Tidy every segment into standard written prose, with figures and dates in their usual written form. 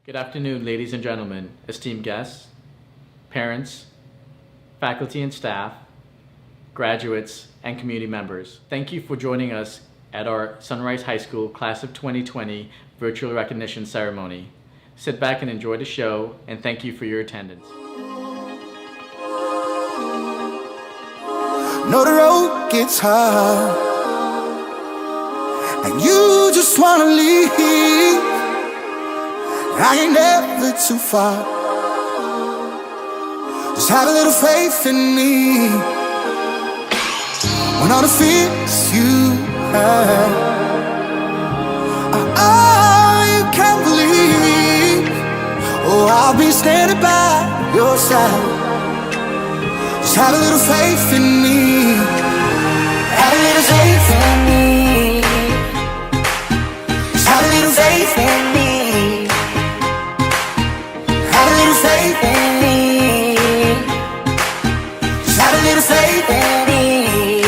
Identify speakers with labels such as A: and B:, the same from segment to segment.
A: Good afternoon, ladies and gentlemen, esteemed guests, parents, faculty and staff, graduates, and community members. Thank you for joining us at our Sunrise High School Class of 2020 Virtual Recognition Ceremony. Sit back and enjoy the show, and thank you for your attendance.
B: Know the road gets hard, and you just wanna leave. I ain't never too far. Just have a little faith in me. When all the fears you have are all you can believe, oh, I'll be standing by your side. Just have a little faith in me. Have a little faith in me. Just have a little faith in me. Have a little faith in me. Just have a little faith in me.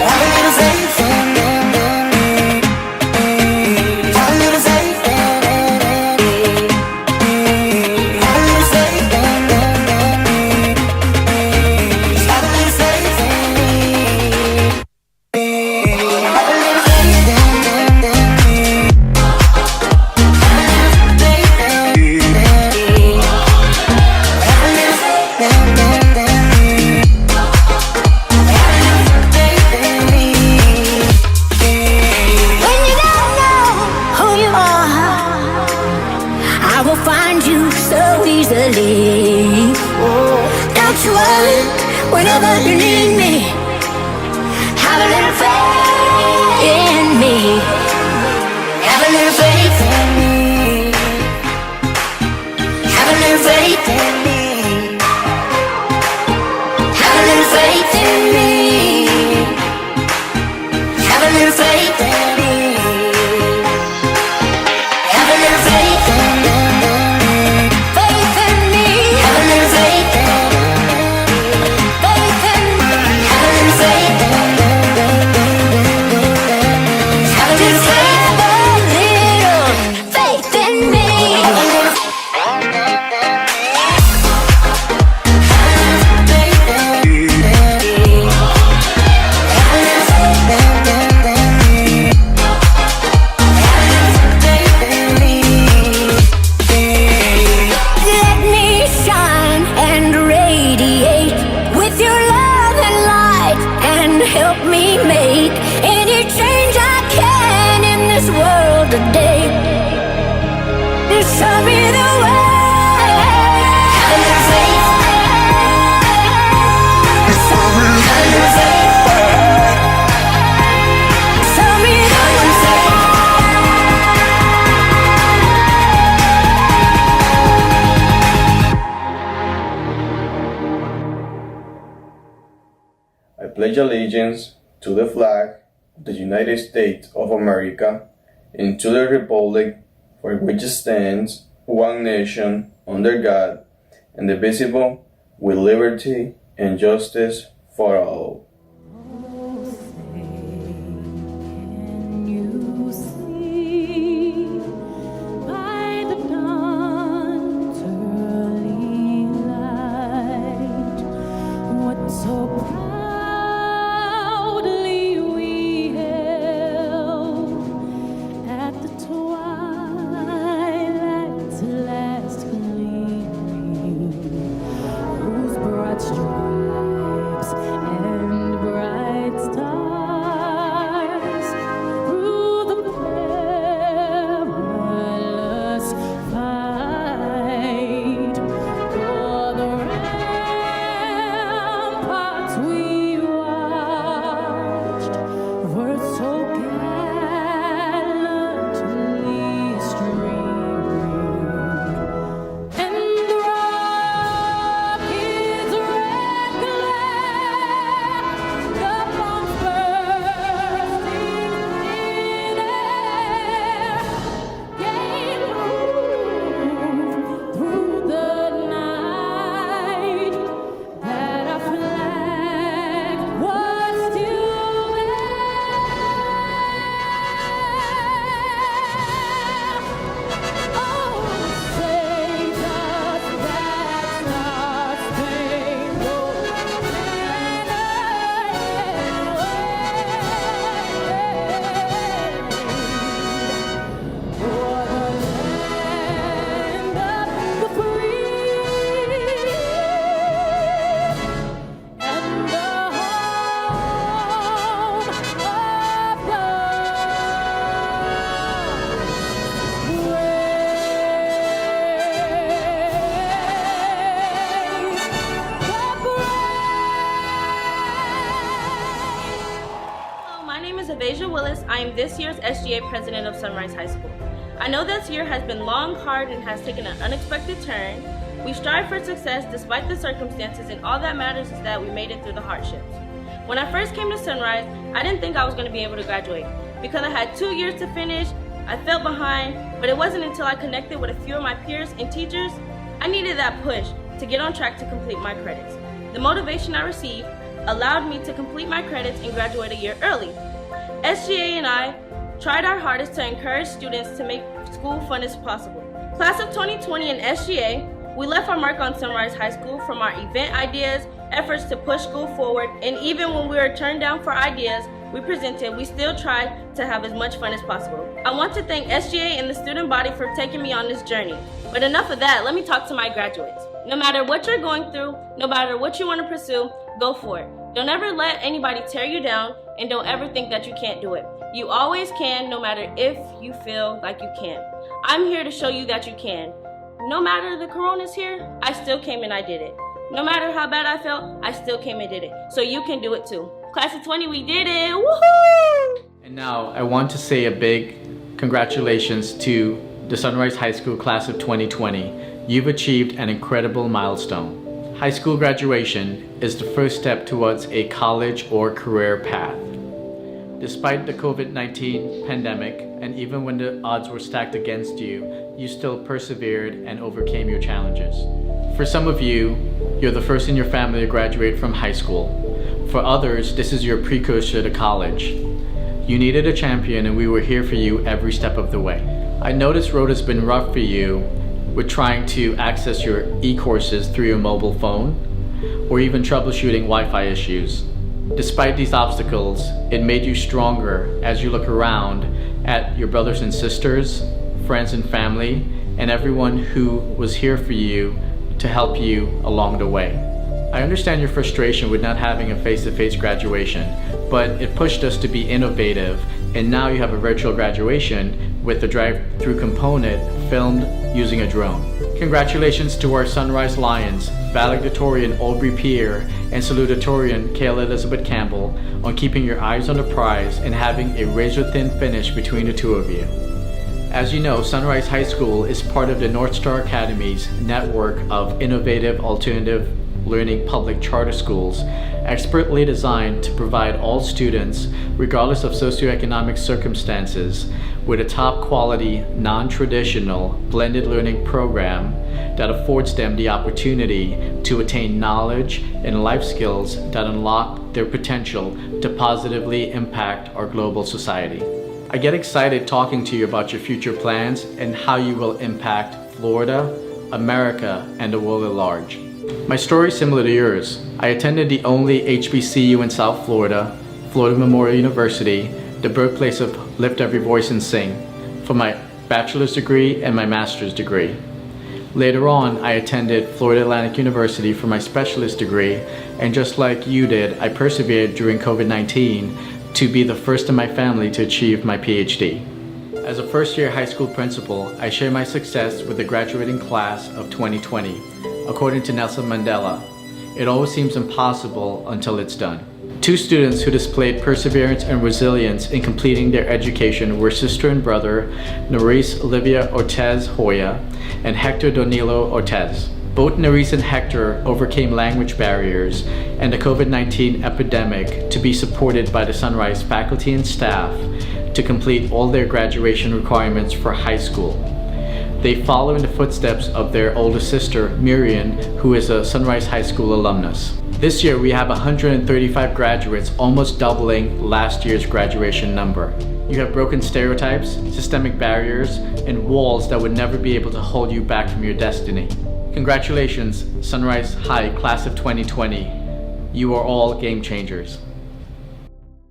B: Have a little faith in me. Have a little faith in me. Have a little faith in me. Just have a little faith in me. Have a little faith in me.
C: When you don't know who you are, I will find you so easily. Don't you worry, whenever you need me, have a little faith in me. Have a little faith in me. Have a little faith in me. Have a little faith in me. Have a little faith in me. Have a little faith in me. Faith in me. Have a little faith in me. Faith in me. Have a little faith in me. Have a little faith. Have a little faith in me. Have a little Let me shine and radiate with your love and light, and help me make any change I can in this world today. Just show me the way. Have a little faith. Show me the way. Show me the way.
D: I pledge allegiance to the flag of the United States of America and to the republic for which it stands, one nation, under God, indivisible, with liberty and justice for all.
E: Can you see by the dawn's early light what so proudly we held at the twilight's last gleaming, whose broad stripes and
F: am this year's SGA president of Sunrise High School. I know this year has been long, hard, and has taken an unexpected turn. We strive for success despite the circumstances, and all that matters is that we made it through the hardships. When I first came to Sunrise, I didn't think I was going to be able to graduate. Because I had 2 years to finish, I felt behind, but it wasn't until I connected with a few of my peers and teachers, I needed that push to get on track to complete my credits. The motivation I received allowed me to complete my credits and graduate a year early. SGA and I tried our hardest to encourage students to make school fun as possible. Class of 2020 and SGA, we left our mark on Sunrise High School from our event ideas, efforts to push school forward, and even when we were turned down for ideas we presented, we still tried to have as much fun as possible. I want to thank SGA and the student body for taking me on this journey. But enough of that, let me talk to my graduates. No matter what you're going through, no matter what you want to pursue, go for it. Don't ever let anybody tear you down, and don't ever think that you can't do it. You always can, no matter if you feel like you can't. I'm here to show you that you can. No matter the corona's here, I still came and I did it. No matter how bad I felt, I still came and did it. So you can do it too. Class of 20, we did it! Woohoo!
A: And now I want to say a big congratulations to the Sunrise High School class of 2020. You've achieved an incredible milestone. High school graduation is the first step towards a college or career path. Despite the COVID-19 pandemic, and even when the odds were stacked against you, you still persevered and overcame your challenges. For some of you, you're the first in your family to graduate from high school. For others, this is your precursor to college. You needed a champion, and we were here for you every step of the way. I know this road has been rough for you with trying to access your e-courses through your mobile phone, or even troubleshooting Wi-Fi issues. Despite these obstacles, it made you stronger as you look around at your brothers and sisters, friends and family, and everyone who was here for you to help you along the way. I understand your frustration with not having a face-to-face graduation, but it pushed us to be innovative, and now you have a virtual graduation with a drive-through component filmed using a drone. Congratulations to our Sunrise Lions, valedictorian Aubrey Pierre and salutatorian Kayla Elizabeth Campbell, on keeping your eyes on the prize and having a razor-thin finish between the two of you. As you know, Sunrise High School is part of the North Star Academy's network of innovative alternative learning public charter schools, expertly designed to provide all students, regardless of socioeconomic circumstances, with a top quality, non-traditional, blended learning program that affords them the opportunity to attain knowledge and life skills that unlock their potential to positively impact our global society. I get excited talking to you about your future plans and how you will impact Florida, America, and the world at large. My story is similar to yours. I attended the only HBCU in South Florida, Florida Memorial University, the birthplace of Lift Every Voice and Sing, for my bachelor's degree and my master's degree. Later on, I attended Florida Atlantic University for my specialist degree, and just like you did, I persevered during COVID-19 to be the first in my family to achieve my Ph.D. As a first-year high school principal, I share my success with the graduating class of 2020. According to Nelson Mandela, it always seems impossible until it's done. Two students who displayed perseverance and resilience in completing their education were sister and brother Narice Olivia Ortez Hoya and Hector Donilo Ortez. Both Narice and Hector overcame language barriers and the COVID-19 epidemic to be supported by the Sunrise faculty and staff to complete all their graduation requirements for high school. They follow in the footsteps of their older sister, Miriam, who is a Sunrise High School alumnus. This year we have 135 graduates, almost doubling last year's graduation number. You have broken stereotypes, systemic barriers, and walls that would never be able to hold you back from your destiny. Congratulations, Sunrise High Class of 2020. You are all game changers.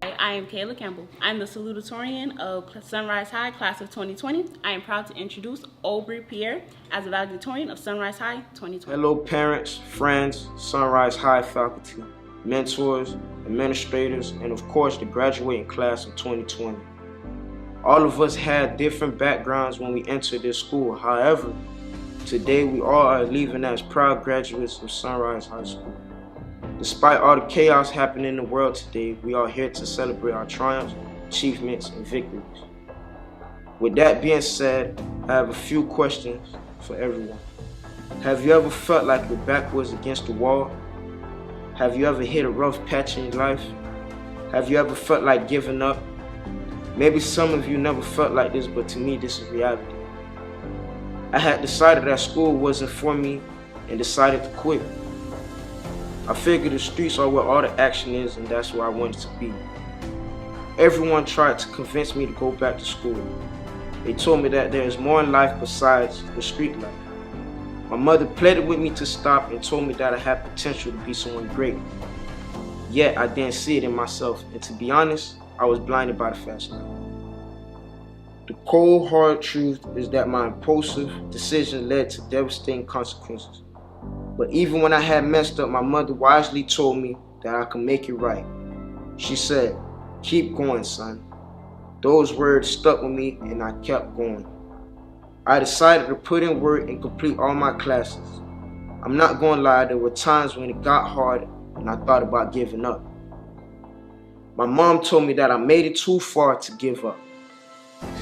F: I am Kayla Campbell. I'm the salutatorian of Sunrise High Class of 2020. I am proud to introduce Aubrey Pierre as the valedictorian of Sunrise High 2020.
G: Hello parents, friends, Sunrise High faculty, mentors, administrators, and of course the graduating class of 2020. All of us had different backgrounds when we entered this school. However, today we all are leaving as proud graduates of Sunrise High School. Despite all the chaos happening in the world today, we are here to celebrate our triumphs achievements, and victories. With that being said, I have a few questions for everyone. Have you ever felt like your back was against the wall? Have you ever hit a rough patch in your life? Have you ever felt like giving up? Maybe some of you never felt like this, but to me, this is reality. I had decided that school wasn't for me and decided to quit. I figured the streets are where all the action is, and that's where I wanted to be. Everyone tried to convince me to go back to school. They told me that there is more in life besides the street life. My mother pleaded with me to stop and told me that I had potential to be someone great. Yet I didn't see it in myself, and to be honest, I was blinded by the fast life. The cold, hard truth is that my impulsive decision led to devastating consequences. But even when I had messed up, my mother wisely told me that I could make it right. She said, "Keep going, son." Those words stuck with me and I kept going. I decided to put in work and complete all my classes. I'm not going to lie, there were times when it got hard and I thought about giving up. My mom told me that I made it too far to give up.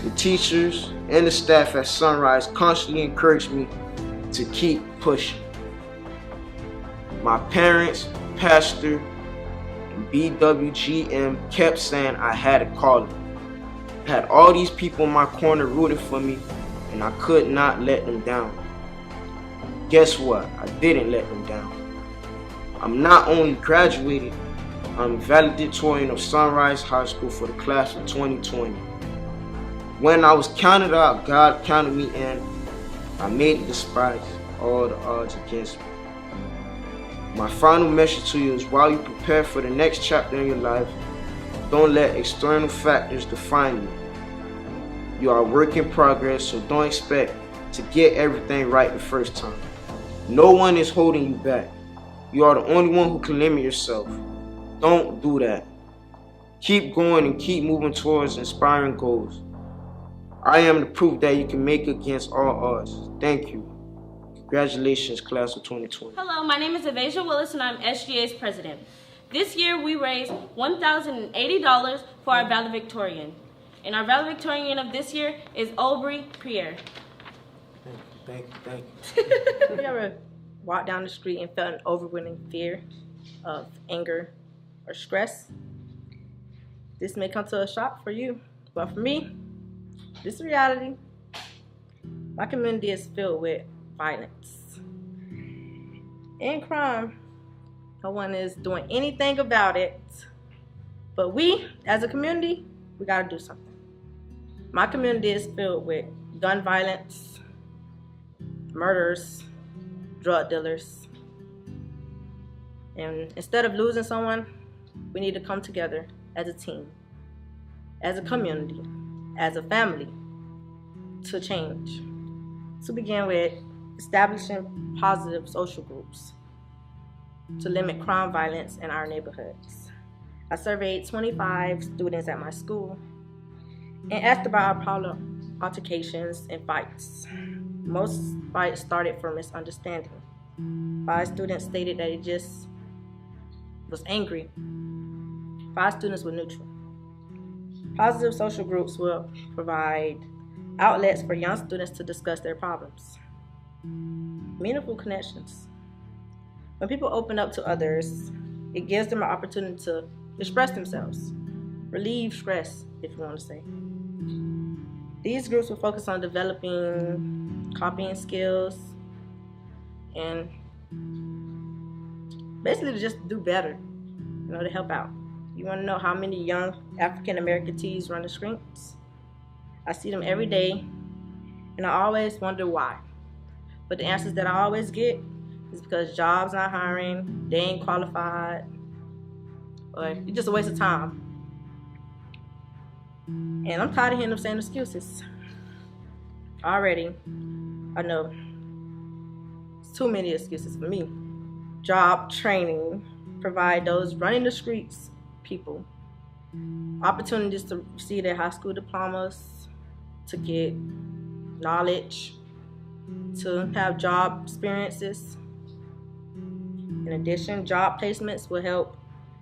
G: The teachers and the staff at Sunrise constantly encouraged me to keep pushing. My parents, pastor, and BWGM kept saying I had a calling. I had all these people in my corner rooting for me, and I could not let them down. Guess what? I didn't let them down. I'm not only graduated, I'm valedictorian of Sunrise High School for the class of 2020. When I was counted out, God counted me in. I made it despite all the odds against me. My final message to you is while you prepare for the next chapter in your life, don't let external factors define you. You are a work in progress, so don't expect to get everything right the first time. No one is holding you back. You are the only one who can limit yourself. Don't do that. Keep going and keep moving towards inspiring goals. I am the proof that you can make it against all odds. Thank you. Congratulations, class of 2020.
F: Hello, my name is Evasia Willis and I'm SGA's president. This year we raised $1,080 for our valedictorian. And our valedictorian of this year is Aubrey Pierre.
G: Thank you.
H: You ever walked down the street and felt an overwhelming fear of anger or stress? This may come to a shock for you, but for me, this is reality. My community is filled with violence and crime. No one is doing anything about it. But we, as a community, we gotta do something. My community is filled with gun violence, murders, drug dealers. And instead of losing someone, we need to come together as a team, as a community, as a family, to change. To begin with, establishing positive social groups to limit crime violence in our neighborhoods. I surveyed 25 students at my school and asked about our problem altercations and fights. Most fights started from misunderstanding. 5 students stated that it just was angry. 5 students were neutral. Positive social groups will provide outlets for young students to discuss their problems. Meaningful connections. When people open up to others, it gives them an opportunity to express themselves, relieve stress, if you want to say. These groups will focus on developing copying skills and basically to just do better, to help out. You want to know how many young African American teens run the streets? I see them every day, and I always wonder why. But the answers that I always get is because jobs not hiring, they ain't qualified, or it's just a waste of time. And I'm tired of hearing them saying excuses. Already, I know it's too many excuses for me. Job training, provide those running the streets people opportunities to receive their high school diplomas, to get knowledge, to have job experiences. In addition, job placements will help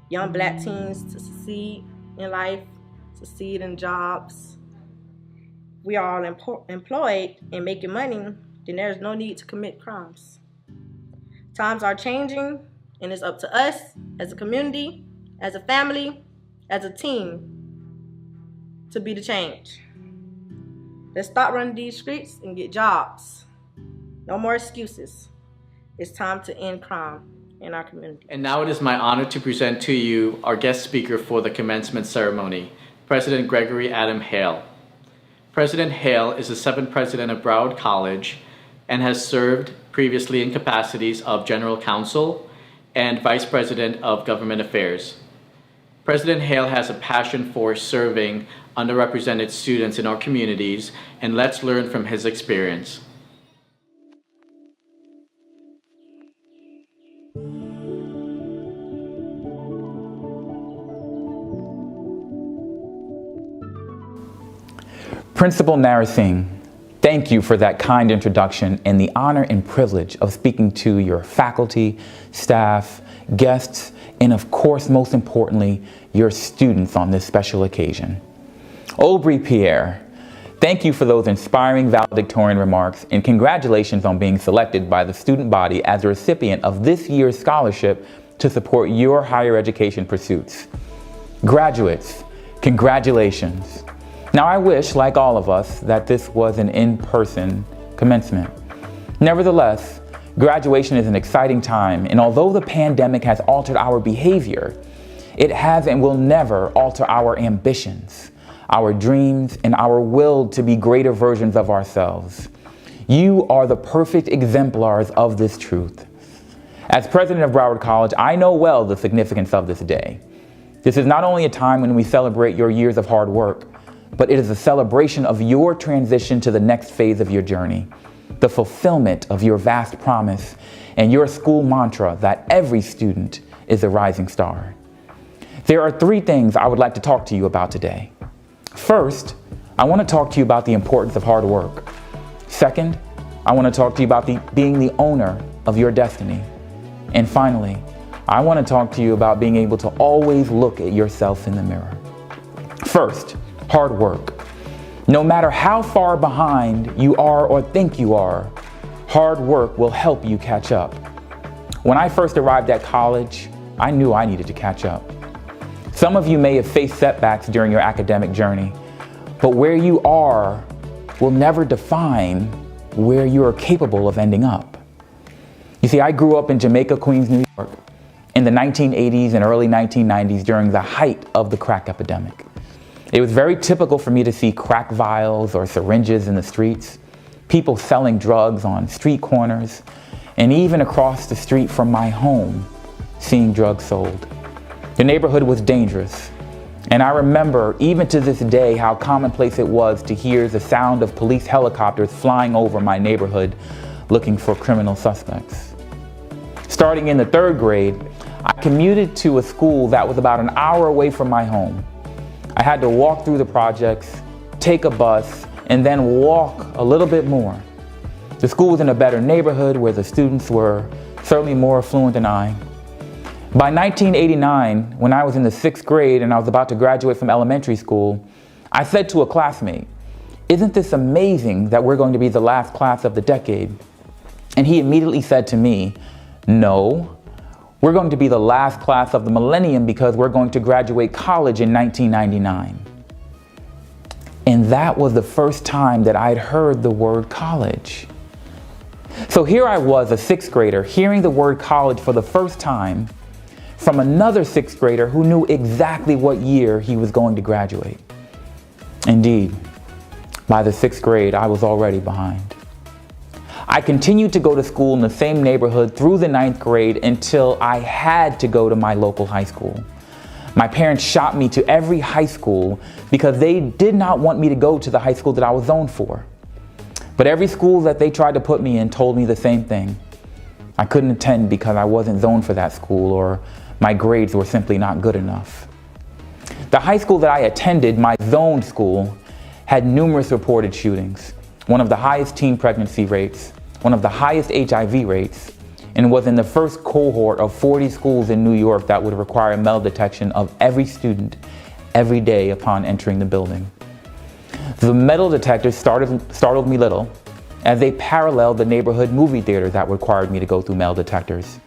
H: young Black teens to succeed in life, succeed in jobs, we are all employed and making money, then there's no need to commit crimes. Times are changing, and it's up to us as a community, as a family, as a team to be the change. Let's stop running these streets and get jobs. No more excuses. It's time to end crime in our community.
A: And now it is my honor to present to you our guest speaker for the commencement ceremony, President Gregory Adam Hale. President Hale is the 7th president of Broward College and has served previously in capacities of General Counsel and Vice President of Government Affairs. President Hale has a passion for serving underrepresented students in our communities, and let's learn from his experience.
I: Principal Narinesingh, thank you for that kind introduction and the honor and privilege of speaking to your faculty, staff, guests, and of course, most importantly, your students on this special occasion. Aubrey Pierre, thank you for those inspiring valedictorian remarks and congratulations on being selected by the student body as a recipient of this year's scholarship to support your higher education pursuits. Graduates, congratulations. Now I wish, like all of us, that this was an in-person commencement. Nevertheless, graduation is an exciting time, and although the pandemic has altered our behavior, it has and will never alter our ambitions, our dreams, and our will to be greater versions of ourselves. You are the perfect exemplars of this truth. As president of Broward College, I know well the significance of this day. This is not only a time when we celebrate your years of hard work, but it is a celebration of your transition to the next phase of your journey, the fulfillment of your vast promise, and your school mantra that every student is a rising star. There are 3 things I would like to talk to you about today. First, I want to talk to you about the importance of hard work. Second, I want to talk to you about being the owner of your destiny. And finally, I want to talk to you about being able to always look at yourself in the mirror. First, hard work. No matter how far behind you are or think you are, hard work will help you catch up. When I first arrived at college, I knew I needed to catch up. Some of you may have faced setbacks during your academic journey, but where you are will never define where you are capable of ending up. You see, I grew up in Jamaica, Queens, New York in the 1980s and early 1990s during the height of the crack epidemic. It was very typical for me to see crack vials or syringes in the streets, people selling drugs on street corners, and even across the street from my home, seeing drugs sold. The neighborhood was dangerous, and I remember even to this day how commonplace it was to hear the sound of police helicopters flying over my neighborhood looking for criminal suspects. Starting in the 3rd grade, I commuted to a school that was about an hour away from my home. I had to walk through the projects, take a bus, and then walk a little bit more. The school was in a better neighborhood where the students were certainly more affluent than I. By 1989, when I was in the 6th grade and I was about to graduate from elementary school, I said to a classmate, "Isn't this amazing that we're going to be the last class of the decade?" And he immediately said to me, "No. We're going to be the last class of the millennium because we're going to graduate college in 1999. And that was the first time that I'd heard the word college. So here I was, a 6th grader, hearing the word college for the first time from another 6th grader who knew exactly what year he was going to graduate. Indeed, by the 6th grade, I was already behind. I continued to go to school in the same neighborhood through the 9th grade until I had to go to my local high school. My parents shot me to every high school because they did not want me to go to the high school that I was zoned for. But every school that they tried to put me in told me the same thing. I couldn't attend because I wasn't zoned for that school, or my grades were simply not good enough. The high school that I attended, my zoned school, had numerous reported shootings, one of the highest teen pregnancy rates, one of the highest HIV rates, and was in the first cohort of 40 schools in New York that would require metal detection of every student every day upon entering the building. The metal detectors startled me little, as they paralleled the neighborhood movie theaters that required me to go through metal detectors,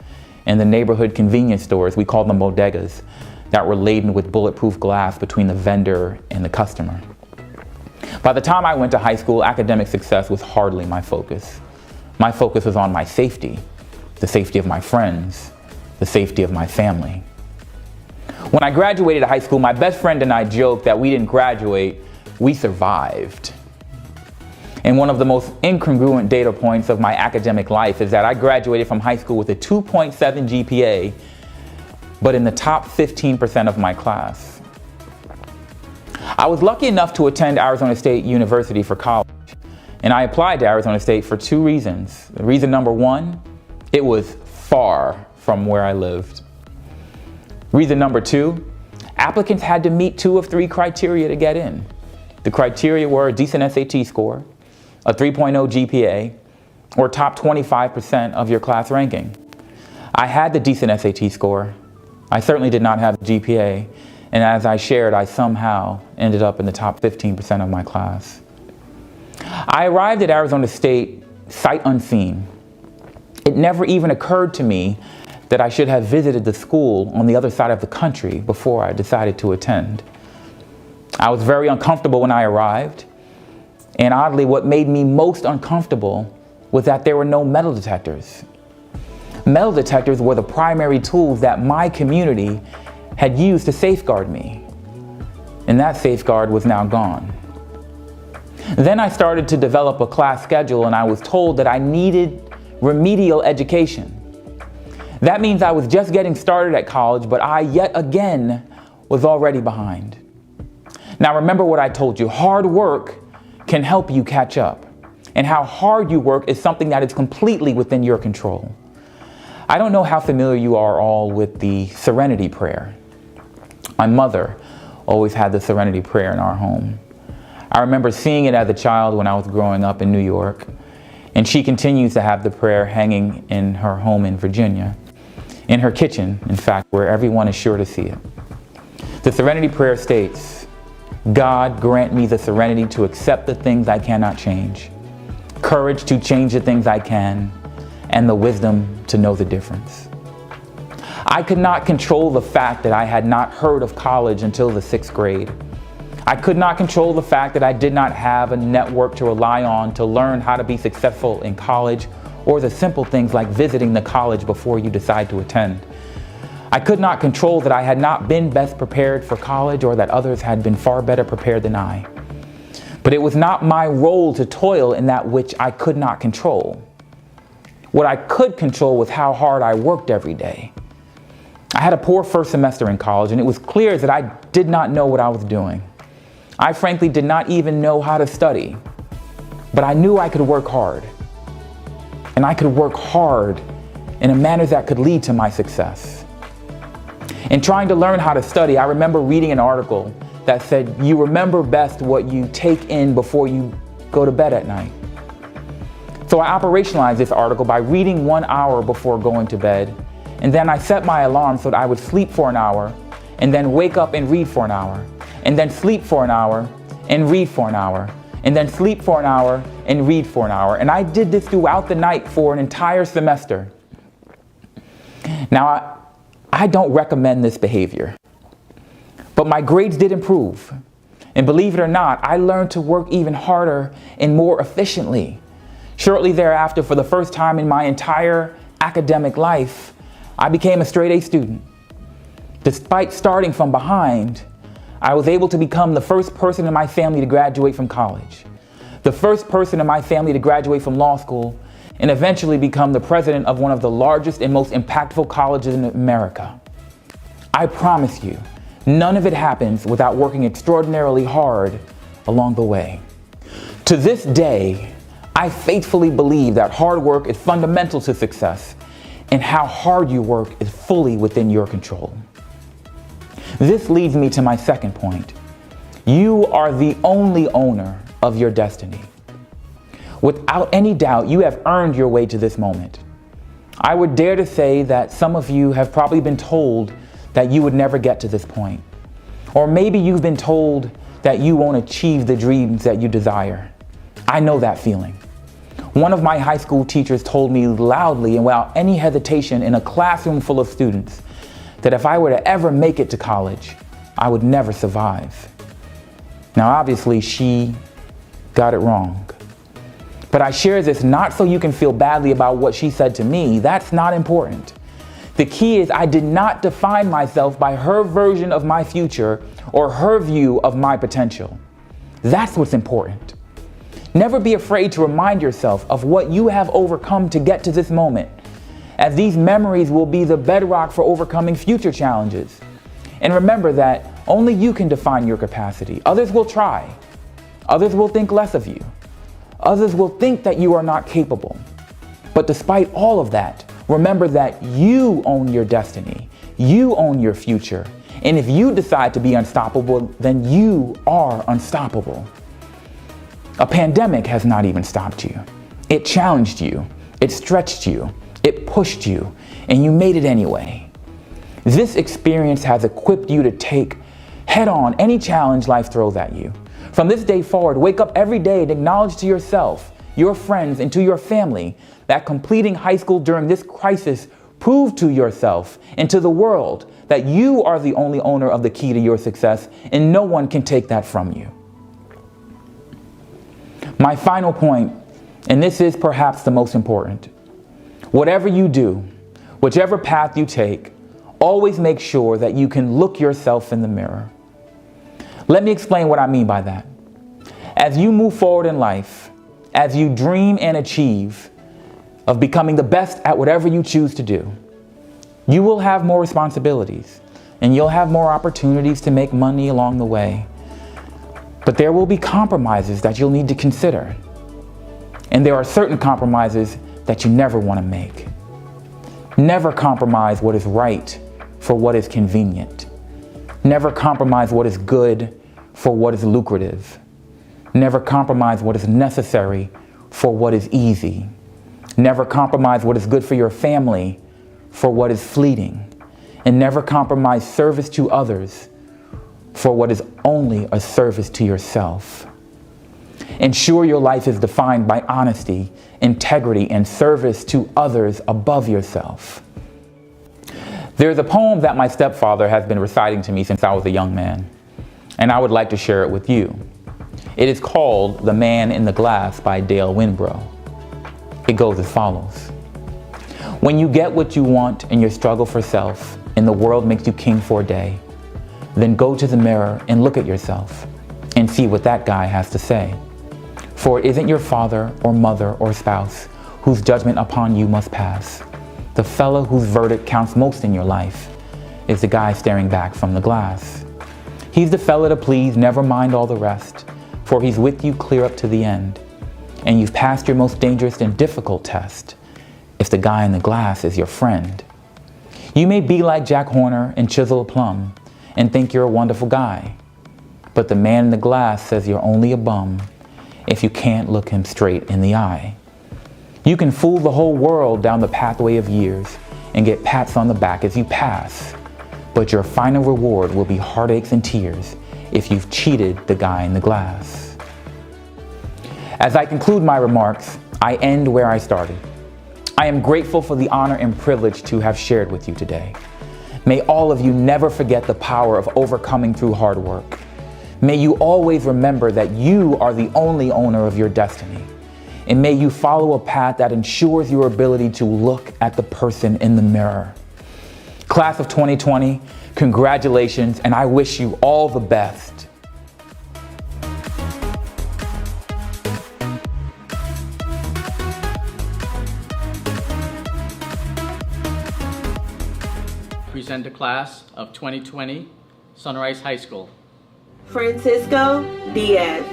I: and the neighborhood convenience stores, we called them bodegas, that were laden with bulletproof glass between the vendor and the customer. By the time I went to high school, academic success was hardly my focus. My focus was on my safety, the safety of my friends, the safety of my family. When I graduated high school, my best friend and I joked that we didn't graduate, we survived. And one of the most incongruent data points of my academic life is that I graduated from high school with a 2.7 GPA, but in the top 15% of my class. I was lucky enough to attend Arizona State University for college, and I applied to Arizona State for two reasons. Reason number one, it was far from where I lived. Reason number two, applicants had to meet 2 of 3 criteria to get in. The criteria were a decent SAT score, a 3.0 GPA, or top 25% of your class ranking. I had the decent SAT score. I certainly did not have the GPA, and as I shared, I somehow ended up in the top 15% of my class. I arrived at Arizona State sight unseen. It never even occurred to me that I should have visited the school on the other side of the country before I decided to attend. I was very uncomfortable when I arrived. And oddly, what made me most uncomfortable was that there were no metal detectors. Metal detectors were the primary tools that my community had used to safeguard me. And that safeguard was now gone. Then I started to develop a class schedule, and I was told that I needed remedial education. That means I was just getting started at college, but I yet again was already behind. Now remember what I told you, hard work can help you catch up. And how hard you work is something that is completely within your control. I don't know how familiar you are all with the Serenity Prayer. My mother always had the Serenity Prayer in our home. I remember seeing it as a child when I was growing up in New York, and she continues to have the prayer hanging in her home in Virginia, in her kitchen, in fact, where everyone is sure to see it. The Serenity Prayer states, God grant me the serenity to accept the things I cannot change, courage to change the things I can, and the wisdom to know the difference. I could not control the fact that I had not heard of college until the 6th grade. I could not control the fact that I did not have a network to rely on to learn how to be successful in college, or the simple things like visiting the college before you decide to attend. I could not control that I had not been best prepared for college, or that others had been far better prepared than I. But it was not my role to toil in that which I could not control. What I could control was how hard I worked every day. I had a poor first semester in college, and it was clear that I did not know what I was doing. I frankly did not even know how to study, but I knew I could work hard. And I could work hard in a manner that could lead to my success. In trying to learn how to study, I remember reading an article that said, you remember best what you take in before you go to bed at night. So I operationalized this article by reading 1 hour before going to bed, and then I set my alarm so that I would sleep for an hour, and then wake up and read for an hour, and then sleep for an hour, and read for an hour, and then sleep for an hour, and read for an hour. And I did this throughout the night for an entire semester. Now, I don't recommend this behavior, but my grades did improve. And believe it or not, I learned to work even harder and more efficiently. Shortly thereafter, for the first time in my entire academic life, I became a straight A student. Despite starting from behind, I was able to become the first person in my family to graduate from college, the first person in my family to graduate from law school, and eventually become the president of one of the largest and most impactful colleges in America. I promise you, none of it happens without working extraordinarily hard along the way. To this day, I faithfully believe that hard work is fundamental to success, and how hard you work is fully within your control. This leads me to my second point. You are the only owner of your destiny. Without any doubt, you have earned your way to this moment. I would dare to say that some of you have probably been told that you would never get to this point. Or maybe you've been told that you won't achieve the dreams that you desire. I know that feeling. One of my high school teachers told me loudly and without any hesitation in a classroom full of students that if I were to ever make it to college, I would never survive. Now, obviously, she got it wrong. But I share this not so you can feel badly about what she said to me. That's not important. The key is I did not define myself by her version of my future or her view of my potential. That's what's important. Never be afraid to remind yourself of what you have overcome to get to this moment, as these memories will be the bedrock for overcoming future challenges. And remember that only you can define your capacity. Others will try. Others will think less of you. Others will think that you are not capable. But despite all of that, remember that you own your destiny. You own your future. And if you decide to be unstoppable, then you are unstoppable. A pandemic has not even stopped you. It challenged you. It stretched you. It pushed you. And you made it anyway. This experience has equipped you to take head on any challenge life throws at you. From this day forward, wake up every day and acknowledge to yourself, your friends, and to your family that completing high school during this crisis proved to yourself and to the world that you are the only owner of the key to your success and no one can take that from you. My final point, and this is perhaps the most important, whatever you do, whichever path you take, always make sure that you can look yourself in the mirror. Let me explain what I mean by that. As you move forward in life, as you dream and achieve of becoming the best at whatever you choose to do, you will have more responsibilities and you'll have more opportunities to make money along the way. But there will be compromises that you'll need to consider. And there are certain compromises that you never want to make. Never compromise what is right for what is convenient. Never compromise what is good for what is lucrative. Never compromise what is necessary for what is easy. Never compromise what is good for your family for what is fleeting. And never compromise service to others for what is only a service to yourself. Ensure your life is defined by honesty, integrity, and service to others above yourself. There's a poem that my stepfather has been reciting to me since I was a young man, and I would like to share it with you. It is called The Man in the Glass by Dale Winbrow. It goes as follows. When you get what you want in your struggle for self, and the world makes you king for a day, then go to the mirror and look at yourself and see what that guy has to say. For it isn't your father or mother or spouse whose judgment upon you must pass. The fellow whose verdict counts most in your life is the guy staring back from the glass. He's the fella to please, never mind all the rest, for he's with you clear up to the end. And you've passed your most dangerous and difficult test if the guy in the glass is your friend. You may be like Jack Horner and chisel a plum and think you're a wonderful guy, but the man in the glass says you're only a bum if you can't look him straight in the eye. You can fool the whole world down the pathway of years and get pats on the back as you pass, but your final reward will be heartaches and tears if you've cheated the guy in the glass. As I conclude my remarks, I end where I started. I am grateful for the honor and privilege to have shared with you today. May all of you never forget the power of overcoming through hard work. May you always remember that you are the only owner of your destiny. And may you follow a path that ensures your ability to look at the person in the mirror. Class of 2020, congratulations, and I wish you all the best.
A: Present the class of 2020, Sunrise High School.
J: Francisco Diaz.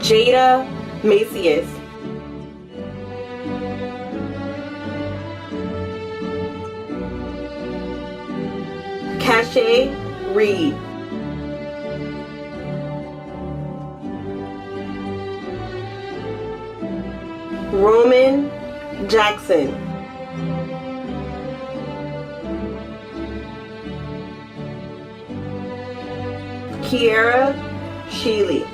J: Jada Macias. Cache Reed. Roman Jackson. Kiera Sheely.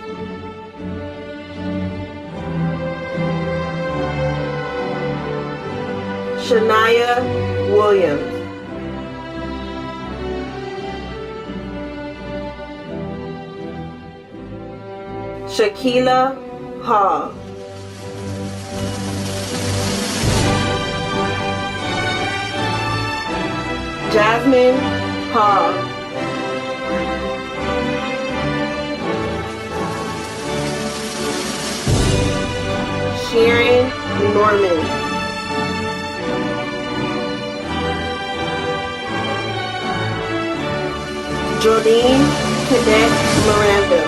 J: Shania Williams. Shaquila Hall. Jasmine Hall. Sharon Norman. Jolene Cadet Miranda.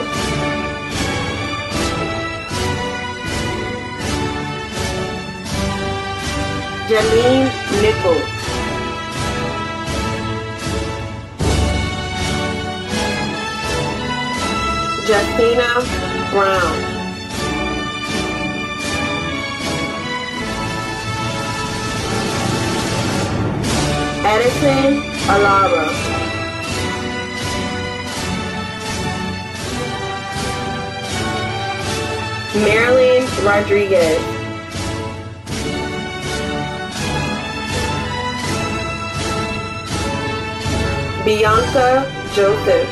J: Jalene Nichols. Justina Brown. Edison Alara. Marilyn Rodriguez. Bianca Joseph.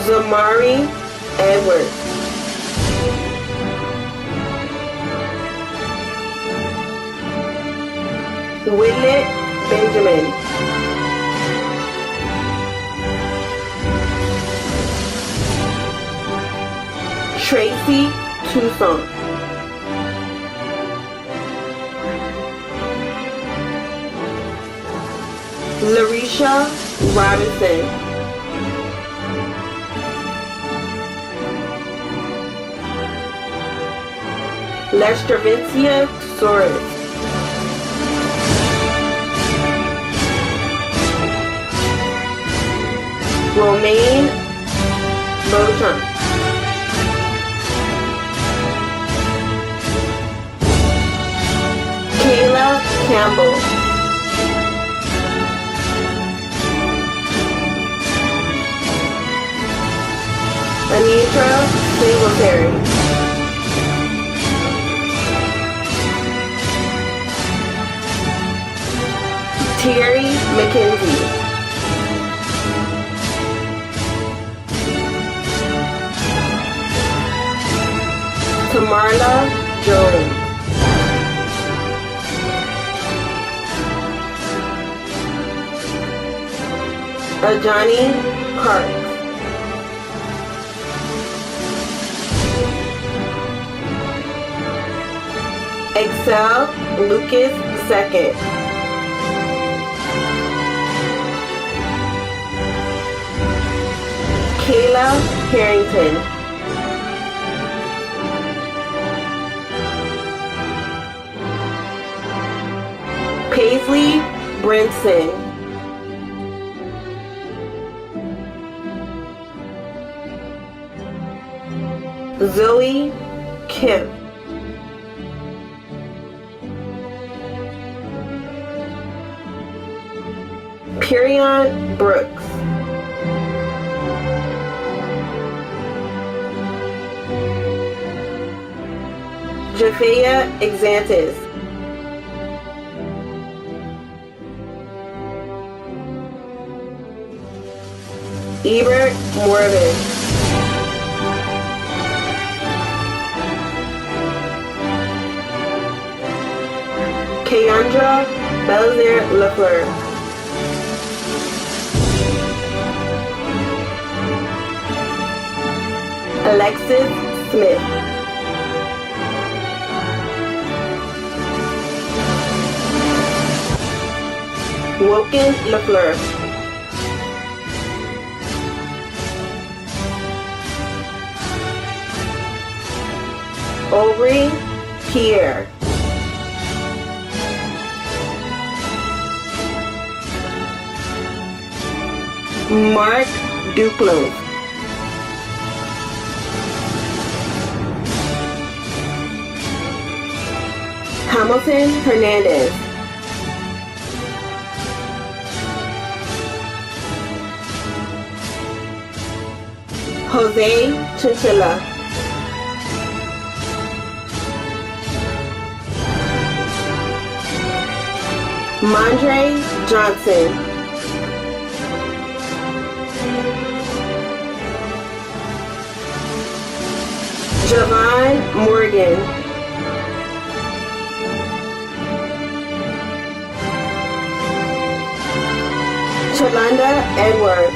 J: Zamari Edwards. Willet Benjamin. Tracy Tucson. Larisha Robinson. Lestravincia Soros. Romaine Beauchamp. Kayla Campbell. Anitra Singletary. Terry McKenzie. Tamarla Jones. Ajani Parks. Excel Lucas II. Kayla Harrington. Paisley Brinson. Zoe Kemp. Perion Brooks. Jafea Exantis. Ebert Morvan. Keandra Belzer Lafleur. Alexis Smith. Woken Lafleur. Aubrey Pierre. Mark Duclos. Hamilton Hernandez. Jose Chinchilla. Mondre Johnson. Javon Morgan. Chalanda Edward.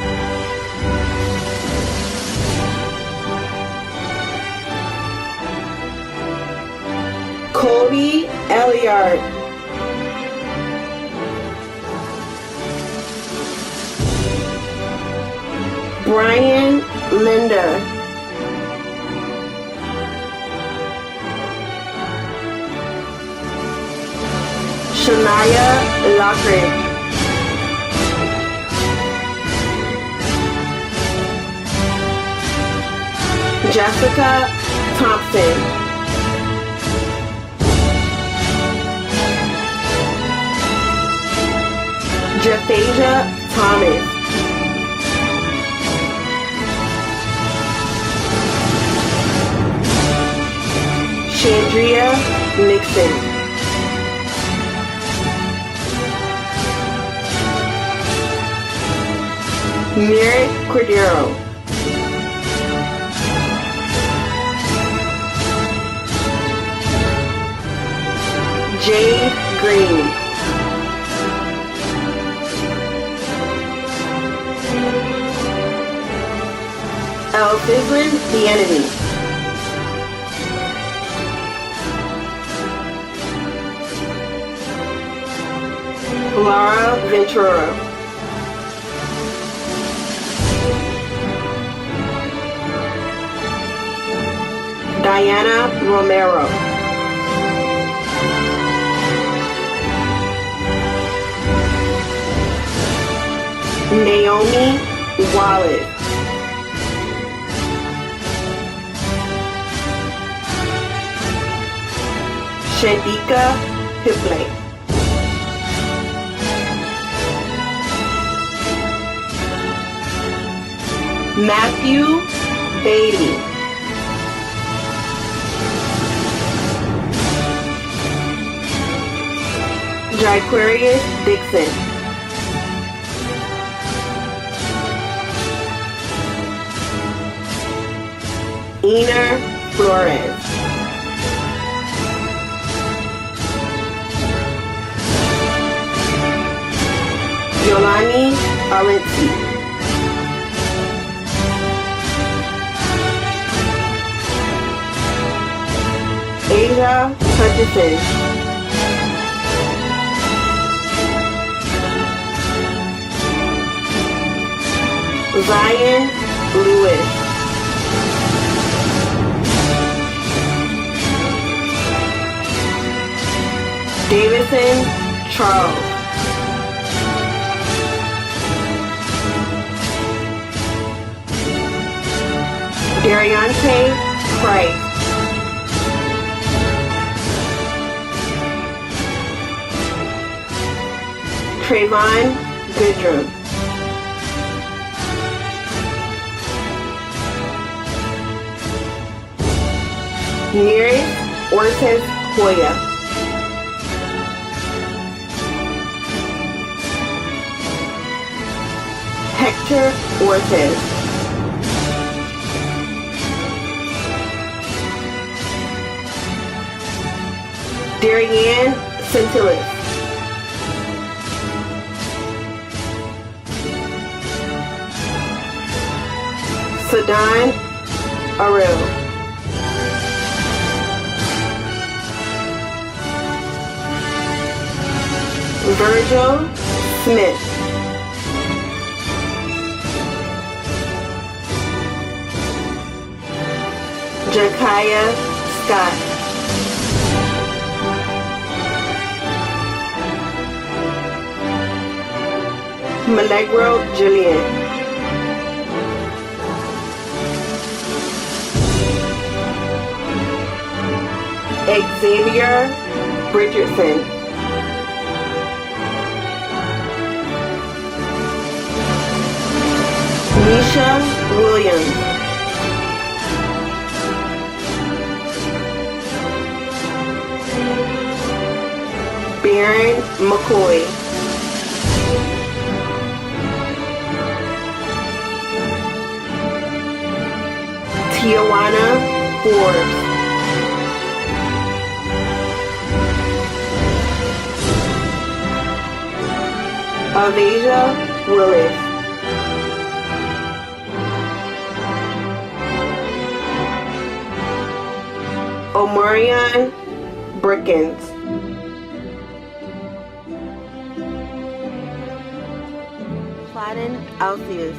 J: Colby Elliard. Brian Linder. Shania Lockridge. Jessica Thompson. Japhasia Thomas. Chandria Nixon. Merritt Cordero. Jade Green. Elphizlin Bienemy. Laura Ventura. Diana Romero. Naomi Wallace. Shandika Hipley. Matthew Bailey. Jaquarius Dixon. Ener Flores. Yolani Arensi. Asia Hutchison. Zion Lewis. Davidson Charles. Dariante Price. Trayvon Goodrum. Neris Ortiz Hoya. Hector Ortiz. Darianne Centillis. Sadan Arel. Virgil Smith. Jakaya Scott. Milagro Julian. Xavier Bridgerton. Nisha Williams. McCoy. Tijuana Forbes. Avasia Willis. Omarion Brickens. Cladden Alcius.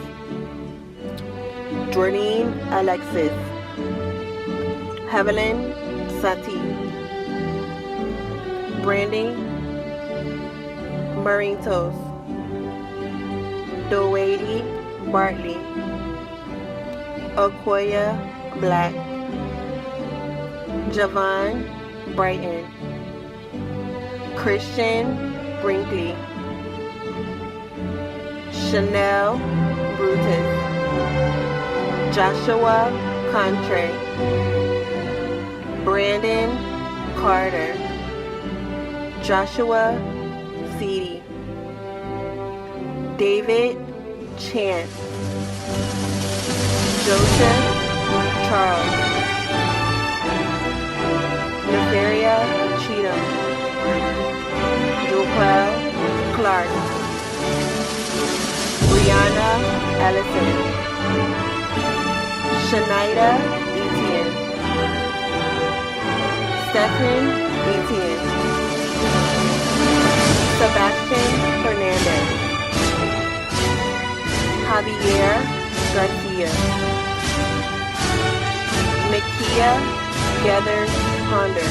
J: Jordan Alexis. Hevelyn Sati. Branding Marintos. Dowady Bartley. Okoya Black. Javon Brighton. Christian Brinkley. Chanel Brutus. Joshua Contre. Brandon Carter. Joshua Seedy. David Chance. Joseph Charles. Nefaria Cheatham. Joquel Clark. Brianna Ellison. Shanaida Etienne. Stephen Etienne. Sebastian Fernandez. Javier Garcia. Nakia Gathers Ponder.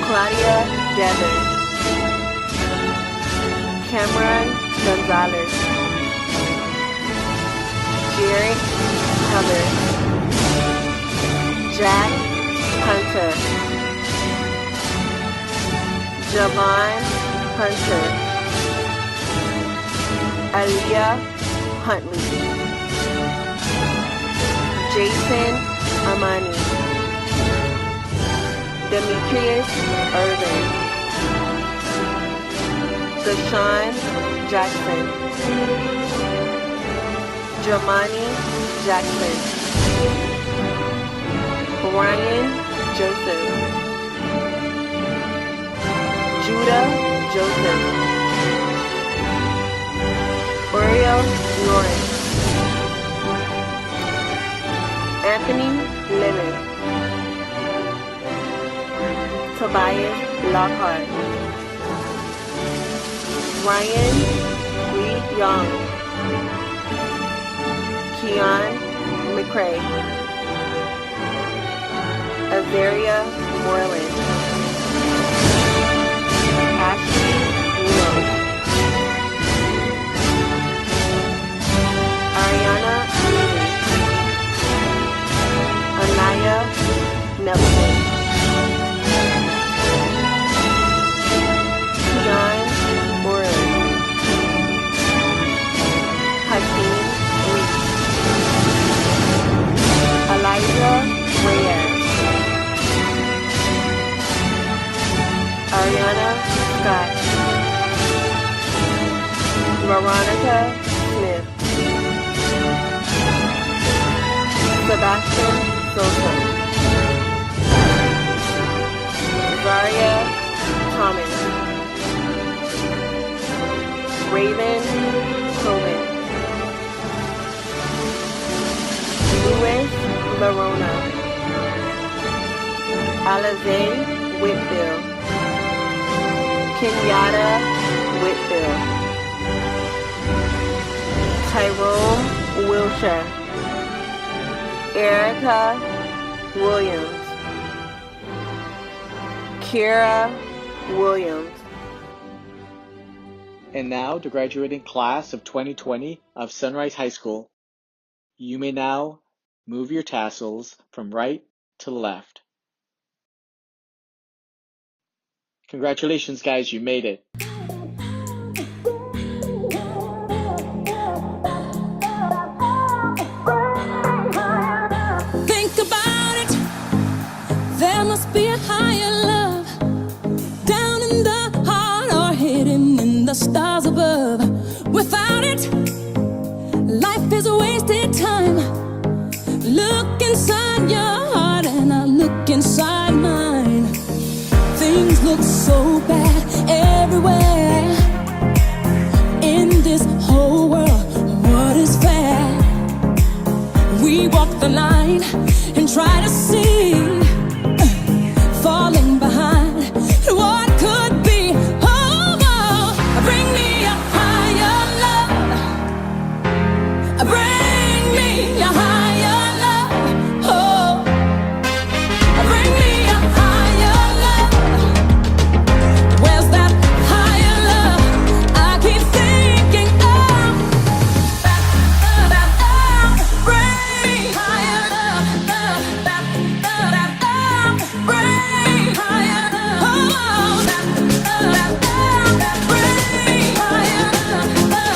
J: Claudia Gathers. Cameron Gonzalez. Jared Hubbard. Jack Hunter. Javon Hunter. Aaliyah Huntley. Jason Amani. Demetrius Irvin. Deshaun Jackson. Jamani Jackson. Ryan Joseph. Judah Joseph. Oriel Lawrence. Anthony Lemon. Tobias Lockhart. Ryan Lee Young. Keon McCrae. Azaria Moreland. Ashley Munoz. Ariana Levy. Anaya Nelson. Keon Moreland. Hakeem Lee. Elijah Reyes. Ariana Scott. Veronica Smith. Sebastian Sosa. Zaria Thomas. Raven Cohen. Louis Verona. Alize Whitfield. Kenyatta Whitfield. Tyrone Wilshire. Erica Williams. Kira Williams.
A: And now, the graduating class of 2020 of Sunrise High School. You may now move your tassels from right to left. Congratulations, guys, you made it.
E: Think about it. There must be a higher love down stars above. Without it, life is a wasted time. Look inside your heart and I look inside mine. Things look so bad everywhere. In this whole world, what is fair? We walk the line and try to see, falling behind what could be. Oh, oh, bring me a higher love. Bring me a higher love. Oh, bring me a higher love. Where's that higher love? I keep thinking of. Bring me higher love. Bring me higher love. Oh, bring me higher love. Bring me higher love.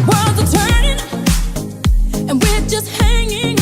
E: Worlds are turning, and we're just hanging